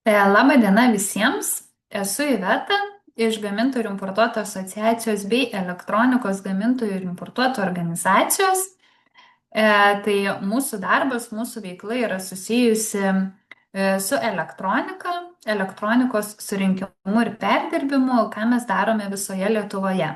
Labą dieną visiems. Esu Iveta iš Gamintojų ir importuotojų asociacijos bei elektronikos gamintojų ir importuotojų organizacijos. Tai mūsų darbas, mūsų veikla yra susijusi su elektronika, elektronikos surinkimu ir perdirbimu, ką mes darome visoje Lietuvoje.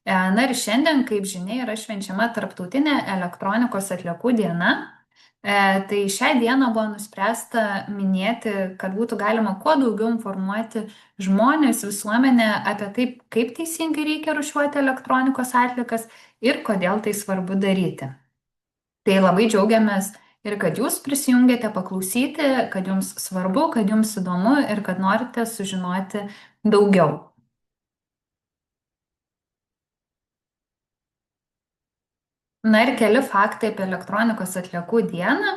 Na ir šiandien, kaip žinia, yra švenčiama Tarptautinė elektronikos atliekų diena. Tai šią dieną buvo nuspręsta minėti, kad būtų galima kuo daugiau informuoti žmonės, visuomenę apie tai, kaip teisingai reikia rūšiuoti elektronikos atliekas ir kodėl tai svarbu daryti. Tai labai džiaugiamės ir kad jūs prisijungėte paklausyti, kad jums svarbu, kad jums įdomu ir kad norite sužinoti daugiau. Na ir keli faktai apie elektronikos atliekų dieną.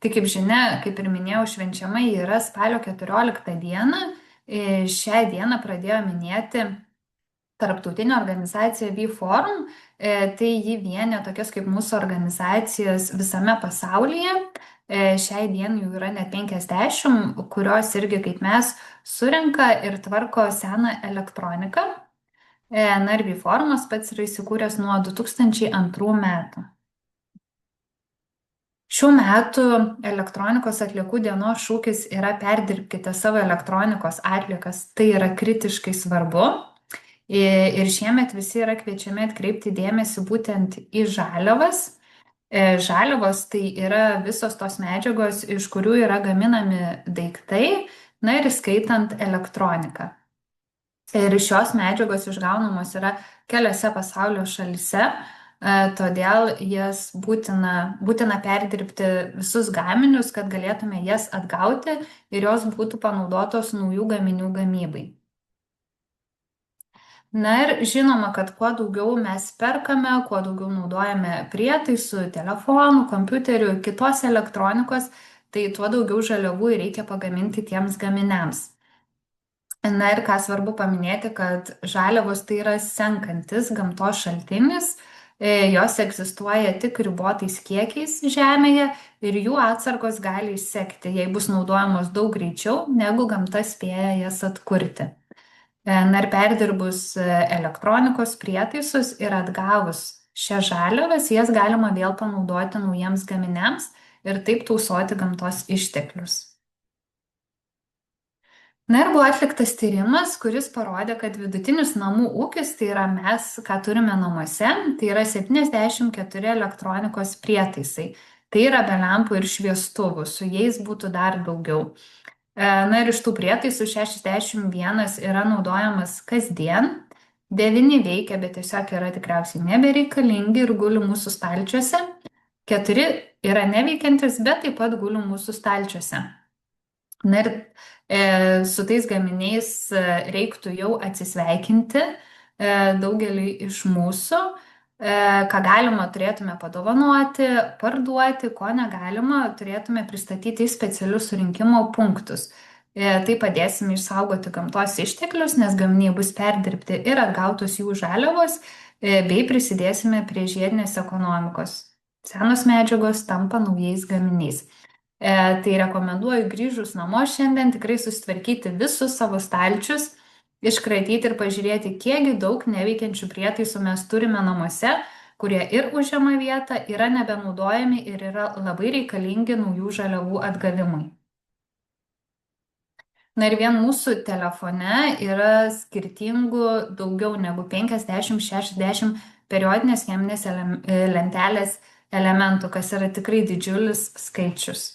Tai kaip žinia, kaip ir minėjau, švenčiama ji yra spalio 14 dieną. Šią dieną pradėjo minėti tarptautinė organizacija V-Forum. Tai ji vienė tokias kaip mūsų organizacijas visame pasaulyje. Šiai dienai jų yra net 50, kurios irgi kaip mes surenka ir tvarko seną elektroniką. Na ir V-Forumas pats yra įsikūręs nuo 2002 metų. Šių metų elektronikos atliekų dienos šūkis yra perdirbkite savo elektronikos atliekas. Tai yra kritiškai svarbu. Ir šiemet visi yra kviečiami atkreipti dėmesį būtent į žaliavas. Žaliavos tai yra visos tos medžiagos, iš kurių yra gaminami daiktai, na ir įskaitant elektroniką. Ir šios medžiagos išgaunamos yra keliose pasaulio šalise, todėl jas būtina perdirbti visus gaminius, kad galėtume jas atgauti ir jos būtų panaudotos naujų gaminių gamybai. Na ir žinoma, kad kuo daugiau mes perkame, kuo daugiau naudojame prietaisų, telefonų, kompiuterių, kitos elektronikos, tai tuo daugiau žaliavų reikia pagaminti tiems gaminiams. Na ir ką svarbu paminėti, kad žaliavos tai yra senkantis gamtos šaltinis, jos egzistuoja tik ribotais kiekiais žemėje ir jų atsargos gali išsekti, jei bus naudojamos daug greičiau, negu gamta spėja jas atkurti. Na ir perdirbus elektronikos prietaisus ir atgavus šias žaliavas, jas galima vėl panaudoti naujiems gaminiams ir taip tausoti gamtos išteklius. Na ir buvo atliktas tyrimas, kuris parodė, kad vidutinis namų ūkis, tai yra mes, ką turime namuose, tai yra 74 elektronikos prietaisai. Tai yra be lempų ir šviestuvų, su jais būtų dar daugiau. Na ir iš tų prietaisų 61 yra naudojamas kasdien, 9 veikia, bet tiesiog yra tikriausiai nebereikalingi ir guli mūsų stalčiuose, 4 yra neveikiantis, bet taip pat guli mūsų stalčiuose. Na ir su tais gaminiais reiktų jau atsisveikinti daugeliui iš mūsų, ką galima turėtume padovanoti, parduoti, ko negalima turėtume pristatyti į specialius surinkimo punktus. Tai padėsime išsaugoti gamtos išteklius, nes gaminiai bus perdirbti ir atgautos jų žaliavos, bei prisidėsime prie žiedinės ekonomikos. Senos medžiagos tampa naujais gaminiais. Tai rekomenduoju grįžus namo šiandien tikrai susitvarkyti visus savo stalčius, iškratyti ir pažiūrėti, kiekgi daug neveikiančių prietaisų mes turime namuose, kurie ir užima vietą, yra nebenaudojami ir yra labai reikalingi naujų žaliavų atgavimui. Na ir vien mūsų telefone yra skirtingų daugiau negu 50-60 periodinės cheminės lentelės elementų, kas yra tikrai didžiulis skaičius.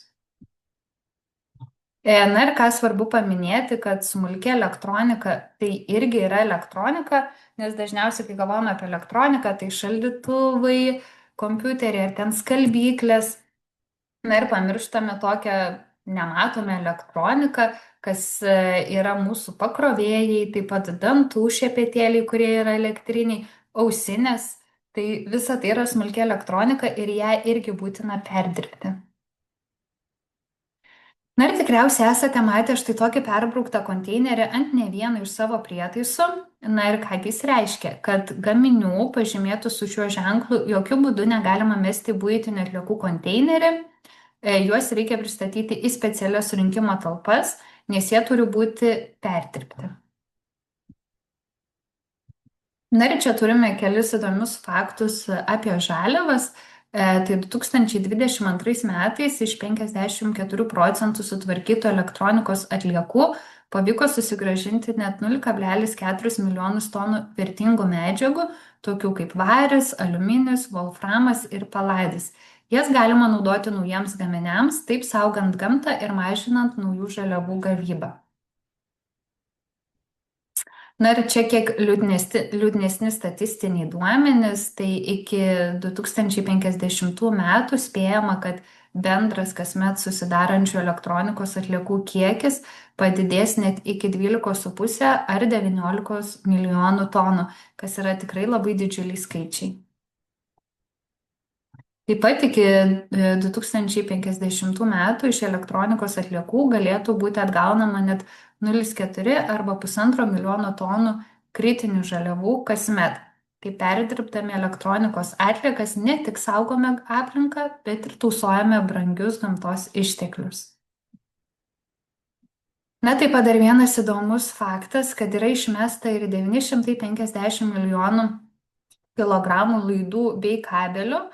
Na ir ką svarbu paminėti, kad smulki elektronika tai irgi yra elektronika, nes dažniausiai, kai galvojame apie elektroniką, tai šaldytuvai, kompiuteriai ar ten skalbyklės. Na ir pamirštame tokią nematomą elektroniką, kas yra mūsų pakrovėjai, taip pat dantų šepetėliai, kurie yra elektriniai, ausinės. Tai visa tai yra smulki elektronika ir ją irgi būtina perdirbti. Na ir tikriausiai esate matę štai tokį perbrauktą konteinerį ant ne vieno iš savo prietaisų. Na ir ką jis reiškia, kad gaminių pažymėtų su šiuo ženklu jokių būdų negalima mesti į buitinių atliekų konteinerį. Juos reikia pristatyti į specialias surinkimo talpas nes jie turi būti perdirbti. Na ir čia turime kelis įdomius faktus apie žaliavas. Tai 2022 metais iš 54% sutvarkytų elektronikos atliekų pavyko susigrąžinti net 0,4 milijonus tonų vertingų medžiagų, tokių kaip varis, aliuminis, volframas ir paladis. Jas galima naudoti naujiems gaminiams, taip saugant gamtą ir mažinant naujų žaliavų gavybą. Na ir čia kiek liūdnesni statistiniai duomenys, tai iki 2050 metų spėjama, kad bendras kasmet susidarančių elektronikos atliekų kiekis padidės net iki 12,5 ar 19 milijonų tonų, kas yra tikrai labai didžiuliai skaičiai. Taip pat iki 2050 metų iš elektronikos atliekų galėtų būti atgaunama net 0,4 arba 1,5 milijono tonų kritinių žaliavų kasmet. Tai perdirbdami elektronikos atliekas ne tik saugome aplinką, bet ir tausojame brangius gamtos išteklius. Na, taip pat dar vienas įdomus faktas, kad yra išmesta ir 950 milijonų kilogramų laidų bei kabelių.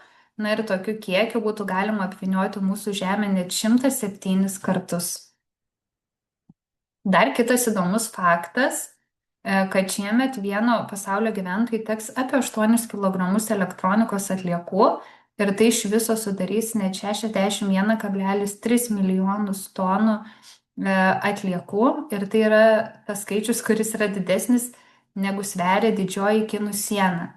Na ir tokiu kiekiu būtų galima apvynioti mūsų Žemę net 107 kartus. Dar kitas įdomus faktas, kad šiemet vieno pasaulio gyventojui teks apie 8 kg elektronikos atliekų ir tai iš viso sudarys net 61,3 milijonus tonų atliekų. Ir tai yra tas skaičius, kuris yra didesnis negu sveria didžioji Kinų siena.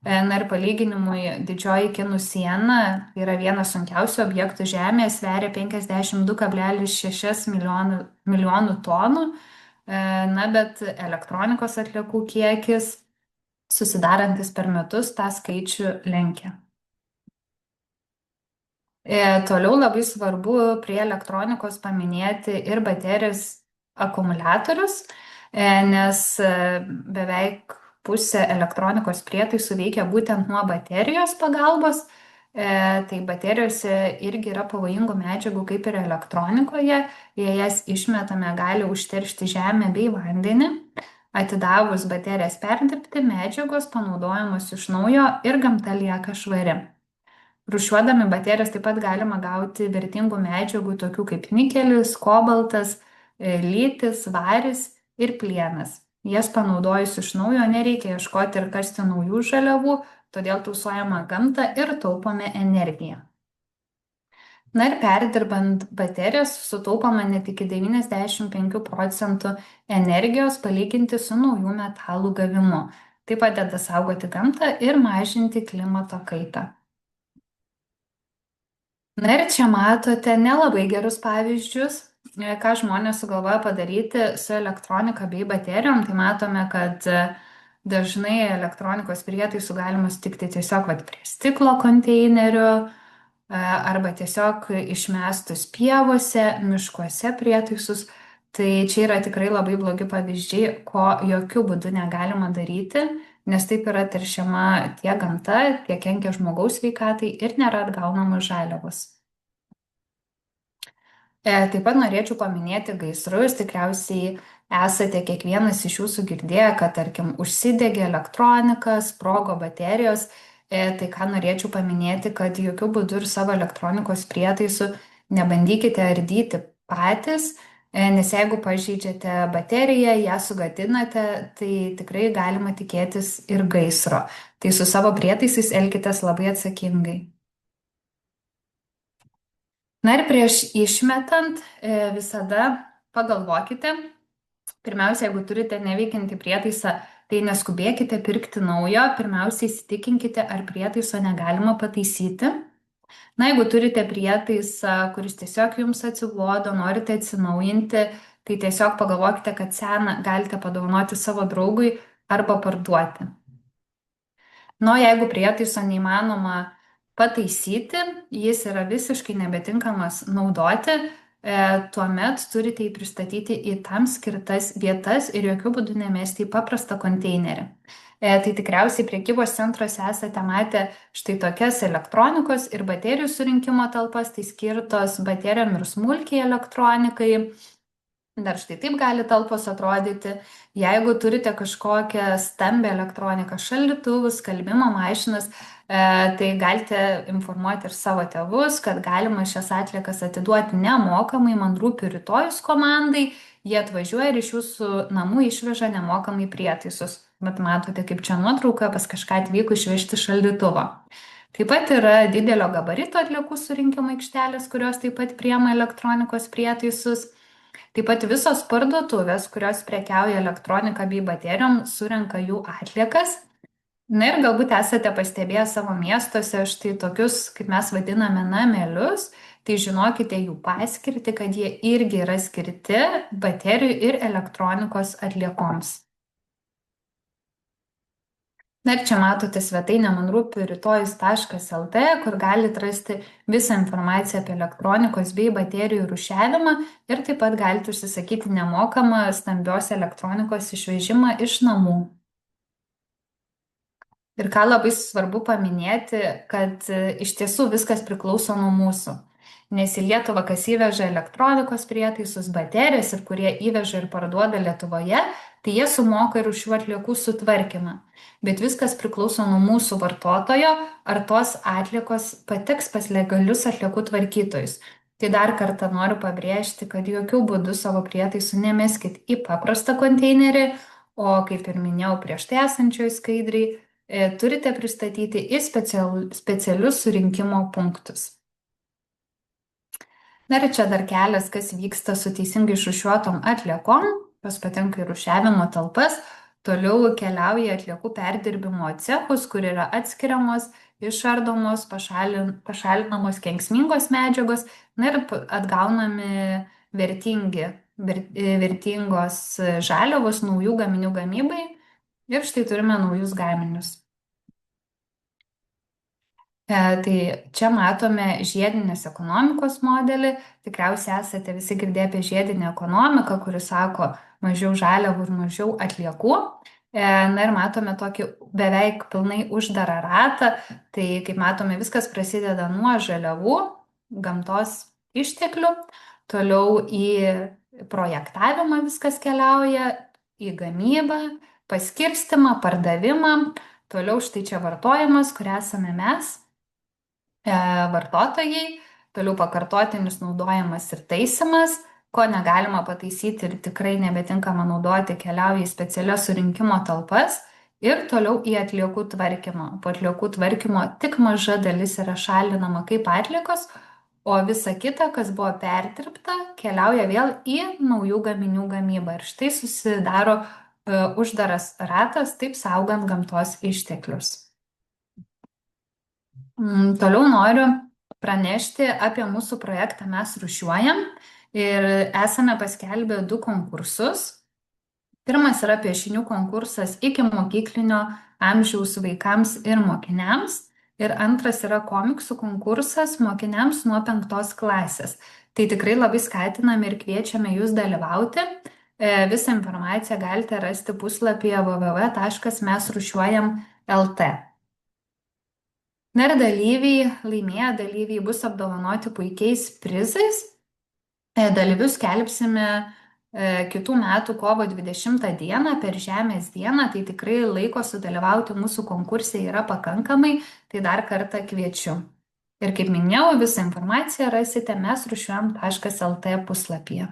Na ir palyginimui didžioji Kinų siena yra vienas sunkiausių objektų Žemėje, sveria 52,6 milijonų tonų, na bet elektronikos atliekų kiekis susidarantis per metus tą skaičių lenkia. Toliau labai svarbu prie elektronikos paminėti ir baterijos akumuliatorius, nes beveik pusė elektronikos prietaisų veikia būtent nuo baterijos pagalbos. Tai baterijose irgi yra pavojingų medžiagų kaip ir elektronikoje. Jei jas išmetame, gali užteršti žemę bei vandenį. Atidavus baterijas perdirbti, medžiagos panaudojamos iš naujo ir gamta lieka švari. Rūšiuodami baterijas taip pat galima gauti vertingų medžiagų, tokių kaip nikelis, kobaltas, litis, varis ir plienas. Jas panaudojus iš naujo nereikia ieškoti ir kasti naujų žaliavų, todėl tausojama gamta ir taupome energiją. Na ir perdirbant baterijas sutaupama net iki 95% energijos palyginti su naujų metalų gavimu. Tai padeda saugoti gamtą ir mažinti klimato kaitą. Na ir čia matote nelabai gerus pavyzdžius, ką žmonės sugalvoja padaryti su elektronika bei baterijom. Tai matome, kad dažnai elektronikos prietaisų galima sutikti tiesiog prie stiklo konteinerių arba tiesiog išmestus pievose, miškuose prietaisus. Tai čia yra tikrai labai blogi pavyzdžiai, ko jokių būdų negalima daryti, nes taip yra teršiama tiek gamta, tiek kenkia žmogaus sveikatai ir nėra atgaunamos žaliavos. Taip pat norėčiau paminėti gaisrus. Tikriausiai esate kiekvienas iš jūsų girdėję, kad, tarkim, užsidegė elektronika, sprogo baterijos. Tai ką norėčiau paminėti, kad jokių būdų ir savo elektronikos prietaisų nebandykite ardyti patys, nes jeigu pažeidžiate bateriją, ją sugadinate, tai tikrai galima tikėtis ir gaisro. Tai su savo prietaisais elkitės labai atsakingai. Na ir prieš išmetant visada pagalvokite, pirmiausia, jeigu turite neveikiantį prietaisą, tai neskubėkite pirkti naujo, pirmiausia įsitikinkite, ar prietaiso negalima pataisyti. Na, jeigu turite prietaisą, kuris tiesiog jums atsibodo, norite atsinaujinti, tai tiesiog pagalvokite, kad seną galite padovanoti savo draugui arba parduoti. Na, jeigu prietaiso neįmanoma pataisyti, jis yra visiškai nebetinkamas naudoti, tuomet turite jį pristatyti į tam skirtas vietas ir jokių būdų nemesti į paprastą konteinerį. Tai tikriausiai prekybos centruose esate matę štai tokias elektronikos ir baterijų surinkimo talpas, tai skirtos baterijom ir smulkiai elektronikai. Dar štai taip gali talpos atrodyti. Jeigu turite kažkokią stambią elektroniką, šaldytuvus, skalbimo mašinas, tai galite informuoti ir savo tėvus, kad galima šias atliekas atiduoti nemokamai, man rūpi rytojus komandai. Jie atvažiuoja ir iš jūsų namų išveža nemokamai prietaisus. Bet matote, kaip čia nuotrauka, pas kažką atvyko išvežti šaldytuvo. Taip pat yra didelio gabarito atliekų surinkimo aikštelės, kurios taip pat priema elektronikos prietaisus. Taip pat visos parduotuvės, kurios prekiauja elektronika bei baterijom, surenka jų atliekas. Na ir galbūt esate pastebėję savo miestuose štai tokius, kaip mes vadiname, namelius, tai žinokite jų paskirtį, kad jie irgi yra skirti baterijų ir elektronikos atliekoms. Na ir čia matote svetainę man rūpi rytojus.lt, kur galite rasti visą informaciją apie elektronikos bei baterijų rūšiavimą ir taip pat galite užsisakyti nemokamą stambios elektronikos išvežimą iš namų. Ir ką labai svarbu paminėti, kad iš tiesų viskas priklauso nuo mūsų. Nes į Lietuvą, kas įveža elektronikos prietaisus, baterijas ir kurie įveža ir parduoda Lietuvoje, tai jie sumoka ir už šių atliekų sutvarkymą. Bet viskas priklauso nuo mūsų vartotojo, ar tos atliekos pateks pas legalius atliekų tvarkytojus. Tai dar kartą noriu pabrėžti, kad jokių būdų savo prietaisų nemeskit į paprastą konteinerį, o kaip ir minėjau prieš tai esančioj skaidriai, turite pristatyti į specialius surinkimo punktus. Na ir čia dar kelias, kas vyksta su teisingai išrūšiuotom atliekom, jos patenka į rūšiavimo talpas, toliau keliauja atliekų perdirbimo cechus, kur yra atskiriamos, išardomos, pašalinamos kenksmingos medžiagos, na ir atgaunami vertingos žaliavos naujų gaminių gamybai ir štai turime naujus gaminius. Tai čia matome žiedinės ekonomikos modelį. Tikriausiai esate visi girdėję apie žiedinę ekonomiką, kuri sako mažiau žaliavų ir mažiau atliekų. Na ir matome tokį beveik pilnai uždarą ratą. Tai kaip matome, viskas prasideda nuo žaliavų, gamtos išteklių, toliau į projektavimą viskas keliauja, į gamybą, paskirstimą, pardavimą, toliau štai čia vartojimas, kur esame mes. Vartotojai, toliau pakartotinis naudojimas ir taisymas, ko negalima pataisyti ir tikrai nebetinkama naudoti, keliauja į specialias surinkimo talpas ir toliau į atliekų tvarkymą. Po atliekų tvarkymo tik maža dalis yra šalinama kaip atliekos, o visa kita, kas buvo perdirbta, keliauja vėl į naujų gaminių gamybą. Ir štai susidaro uždaras ratas, taip saugant gamtos išteklius. Toliau noriu pranešti apie mūsų projektą Mes rūšiuojam ir esame paskelbę 2 konkursus. Pirmas yra piešinių konkursas iki mokyklinio amžiaus vaikams ir mokiniams. Ir antras yra komiksų konkursas mokiniams nuo 5 klasės. Tai tikrai labai skatiname ir kviečiame jūs dalyvauti. Visą informaciją galite rasti puslapyje www.mesrūšiuojam.lt. Na ir laimėję dalyviai bus apdovanoti puikiais prizais. Dalyvius skelbsime kitų metų kovo 20 dieną per Žemės dieną, tai tikrai laiko sudalyvauti mūsų konkurse yra pakankamai, tai dar kartą kviečiu. Ir kaip minėjau, visą informaciją rasite mesrūšiuojam.lt puslapyje.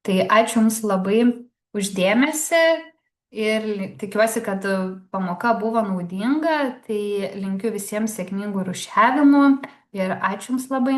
Tai ačiū Jums labai uždėmesi. Ir tikiuosi, kad pamoka buvo naudinga, tai linkiu visiems sėkmingų rūšiavimų ir ačiū Jums labai.